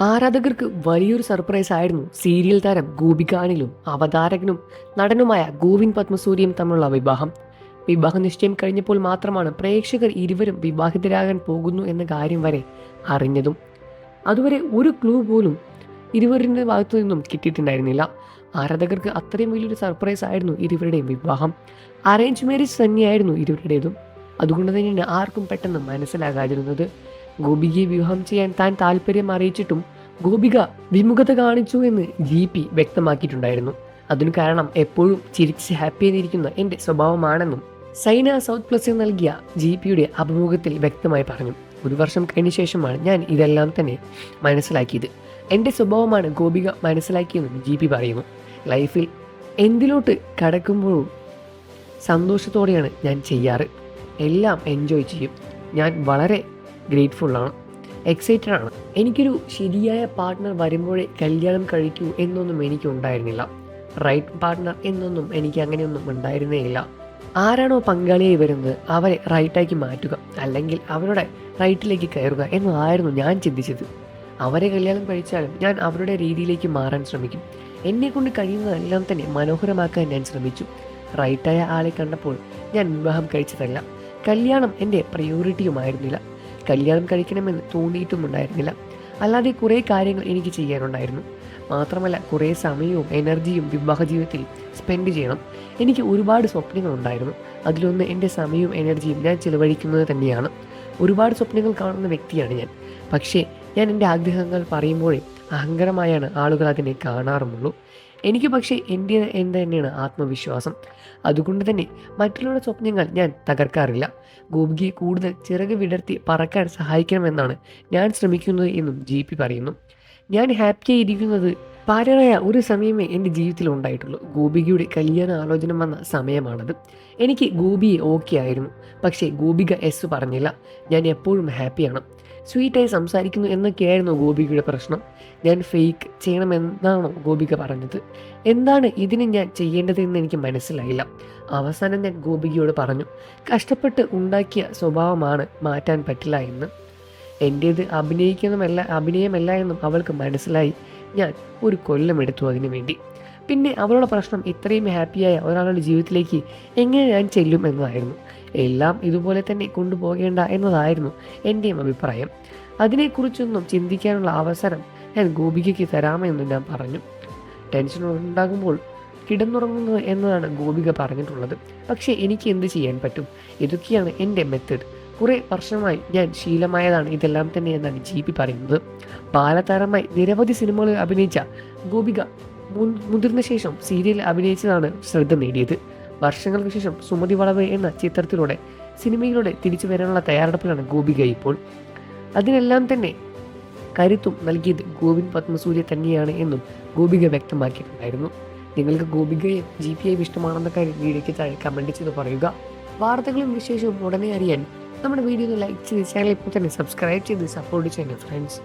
ആരാധകർക്ക് വലിയൊരു സർപ്രൈസ് ആയിരുന്നു സീരിയൽ താരം ഗോപിക അനിലും അവതാരകനും നടനുമായ ഗോവിന്ദ് പത്മസൂര്യയും തമ്മിലുള്ള വിവാഹം. വിവാഹ നിശ്ചയം കഴിഞ്ഞപ്പോൾ മാത്രമാണ് പ്രേക്ഷകർ ഇരുവരും വിവാഹിതരാകാൻ പോകുന്നു എന്ന കാര്യം വരെ അറിഞ്ഞതും. അതുവരെ ഒരു ക്ലൂ പോലും ഇരുവരുടെ ഭാഗത്തു നിന്നും കിട്ടിയിട്ടുണ്ടായിരുന്നില്ല. ആരാധകർക്ക് അത്രയും വലിയൊരു സർപ്രൈസ് ആയിരുന്നു ഇരുവരുടെയും വിവാഹം. അറേഞ്ച് മാരേജ് തന്നെയായിരുന്നു ഇരുവരുടേതും. അതുകൊണ്ട് തന്നെയാണ് ആർക്കും പെട്ടെന്ന് മനസ്സിലാകാതിരുന്നത്. ഗോപികയെ വിവാഹം ചെയ്യാൻ താൻ താല്പര്യം അറിയിച്ചിട്ടും ഗോപിക വിമുഖത കാണിച്ചു എന്ന് GP വ്യക്തമാക്കിയിട്ടുണ്ടായിരുന്നു. അതിനു കാരണം എപ്പോഴും ചിരിച്ച് ഹാപ്പിയായിരിക്കുന്ന എൻ്റെ സ്വഭാവമാണെന്നും സൈന സൗത്ത് പ്ലസിൽ നൽകിയ GPയുടെ അഭിമുഖത്തിൽ വ്യക്തമായി പറഞ്ഞു. 1 വർഷം കഴിഞ്ഞ ശേഷമാണ് ഞാൻ ഇതെല്ലാം തന്നെ മനസ്സിലാക്കിയത്. എൻ്റെ സ്വഭാവമാണ് ഗോപിക മനസ്സിലാക്കിയെന്നും GP പറയുന്നു. ലൈഫിൽ എന്തിലോട്ട് കടക്കുമ്പോഴും സന്തോഷത്തോടെയാണ് ഞാൻ ചെയ്യാറ്. എല്ലാം എൻജോയ് ചെയ്യും. ഞാൻ വളരെ ഗ്രേറ്റ്ഫുള്ളാണ്, എക്സൈറ്റഡ് ആണ്. എനിക്കൊരു ശരിയായ പാർട്ട്ണർ വരുമ്പോഴേ കല്യാണം കഴിക്കൂ എന്നൊന്നും എനിക്കുണ്ടായിരുന്നില്ല. റൈറ്റ് പാർട്ട്ണർ എന്നൊന്നും എനിക്ക് അങ്ങനെയൊന്നും ഉണ്ടായിരുന്നേ ഇല്ല. ആരാണോ പങ്കാളിയായി വരുന്നത് അവരെ റൈറ്റാക്കി മാറ്റുക, അല്ലെങ്കിൽ അവരുടെ റൈറ്റിലേക്ക് കയറുക എന്നതായിരുന്നു ഞാൻ ചിന്തിച്ചത്. അവരെ കല്യാണം കഴിച്ചാലും ഞാൻ അവരുടെ രീതിയിലേക്ക് മാറാൻ ശ്രമിക്കും. എന്നെക്കൊണ്ട് കഴിയുന്നതെല്ലാം തന്നെ മനോഹരമാക്കാൻ ഞാൻ ശ്രമിച്ചു. റൈറ്റായ ആളെ കണ്ടപ്പോൾ ഞാൻ വിവാഹം കഴിച്ചതല്ല. കല്യാണം എൻ്റെ പ്രയോറിറ്റിയുമായിരുന്നില്ല. കല്യാണം കഴിക്കണമെന്ന് തോന്നിയിട്ടുമുണ്ടായിരുന്നില്ല. അല്ലാതെ കുറേ കാര്യങ്ങൾ എനിക്ക് ചെയ്യാനുണ്ടായിരുന്നു. മാത്രമല്ല കുറേ സമയവും എനർജിയും വിവാഹ ജീവിതത്തിൽ സ്പെൻഡ് ചെയ്യണം. എനിക്ക് ഒരുപാട് സ്വപ്നങ്ങളുണ്ടായിരുന്നു. അതിലൊന്ന് എൻ്റെ സമയവും എനർജിയും ഞാൻ ചിലവഴിക്കുന്നത് തന്നെയാണ്. ഒരുപാട് സ്വപ്നങ്ങൾ കാണുന്ന വ്യക്തിയാണ് ഞാൻ. പക്ഷേ ഞാൻ എൻ്റെ ആഗ്രഹങ്ങൾ പറയുമ്പോഴേ അഹങ്കാരമായാണ് ആളുകൾ അതിനെ കാണാറുമുള്ളൂ. എനിക്ക് പക്ഷേ എൻ്റെ എന്ത് തന്നെയാണ് ആത്മവിശ്വാസം. അതുകൊണ്ട് തന്നെ മറ്റുള്ളവരുടെ സ്വപ്നങ്ങൾ ഞാൻ തകർക്കാറില്ല. ഗോപികയെ കൂടുതൽ ചിറക് വിടർത്തി പറക്കാൻ സഹായിക്കണമെന്നാണ് ഞാൻ ശ്രമിക്കുന്നത് എന്നും GP പറയുന്നു. ഞാൻ ഹാപ്പിയായി ഇരിക്കുന്നത് പാരയായ ഒരു സമയമേ എൻ്റെ ജീവിതത്തിൽ ഉണ്ടായിട്ടുള്ളൂ. ഗോപികയുടെ കല്യാണ ആലോചന വന്ന സമയമാണത്. എനിക്ക് ഗോപിയെ ഓക്കെ ആയിരുന്നു. പക്ഷേ ഗോപിക എസ് പറഞ്ഞില്ല. ഞാൻ എപ്പോഴും ഹാപ്പിയാണ്, സ്വീറ്റായി സംസാരിക്കുന്നു എന്നൊക്കെയായിരുന്നു ഗോപികയുടെ പ്രശ്നം. ഞാൻ ഫേക്ക് ചെയ്യണമെന്നാണോ ഗോപിക പറഞ്ഞത്? എന്താണ് ഇതിന് ഞാൻ ചെയ്യേണ്ടതെന്ന് എനിക്ക് മനസ്സിലായില്ല. അവസാനം ഞാൻ ഗോപികയോട് പറഞ്ഞു, കഷ്ടപ്പെട്ട് ഉണ്ടാക്കിയ സ്വഭാവമാണ്, മാറ്റാൻ പറ്റില്ല എന്ന്. എൻ്റേത് അഭിനയമല്ല എന്നും അവൾക്ക് മനസ്സിലായി. ഞാൻ 1 കൊല്ലം എടുത്തു അതിനു വേണ്ടി. പിന്നെ അവളുടെ പ്രശ്നം ഇത്രയും ഹാപ്പിയായ ഒരാളുടെ ജീവിതത്തിലേക്ക് എങ്ങനെ ഞാൻ ചെല്ലും എന്നതായിരുന്നു. എല്ലാം ഇതുപോലെ തന്നെ കൊണ്ടുപോകേണ്ട എന്നതായിരുന്നു എൻ്റെയും അഭിപ്രായം. അതിനെക്കുറിച്ചൊന്നും ചിന്തിക്കാനുള്ള അവസരം ഞാൻ ഗോപികയ്ക്ക് തരാമെന്ന് ഞാൻ പറഞ്ഞു. ടെൻഷൻ ഉണ്ടാകുമ്പോൾ കിടന്നുറങ്ങുന്നത് എന്നതാണ് ഗോപിക പറഞ്ഞിട്ടുള്ളത്. പക്ഷേ എനിക്ക് എന്ത് ചെയ്യാൻ പറ്റും? ഇതൊക്കെയാണ് എൻ്റെ മെത്തേഡ്. കുറേ വർഷമായി ഞാൻ ശീലമായതാണ് ഇതെല്ലാം തന്നെ എന്നാണ് GP പറയുന്നത്. ബാലതാരമായി നിരവധി സിനിമകളിൽ അഭിനയിച്ച ഗോപിക മുതിർന്ന ശേഷം സീരിയലിൽ അഭിനയിച്ചതാണ് ശ്രദ്ധ നേടിയത്. വർഷങ്ങൾക്ക് ശേഷം സുമതി വളവ് എന്ന ചിത്രത്തിലൂടെ സിനിമയിലൂടെ തിരിച്ചു വരാനുള്ള തയ്യാറെടുപ്പിലാണ് ഗോപിക ഇപ്പോൾ. അതിനെല്ലാം തന്നെ കരുത്തും നൽകിയത് ഗോവിന്ദ് പത്മസൂര്യ തന്നെയാണ് എന്നും ഗോപിക വ്യക്തമാക്കിയിട്ടുണ്ടായിരുന്നു. നിങ്ങൾക്ക് ഗോപികയെ GPയെയും ഇഷ്ടമാണെന്ന കാര്യം വീഡിയോയ്ക്ക് താഴെ കമൻറ്റ് ചെയ്ത് പറയുക. വാർത്തകളും വിശേഷവും ഉടനെ അറിയാൻ നമ്മുടെ വീഡിയോ ലൈക്ക് ചെയ്ത് ചാനൽ ഇപ്പോൾ തന്നെ സബ്സ്ക്രൈബ് ചെയ്ത് സപ്പോർട്ട് ചെയ്യുക ഫ്രണ്ട്സ്.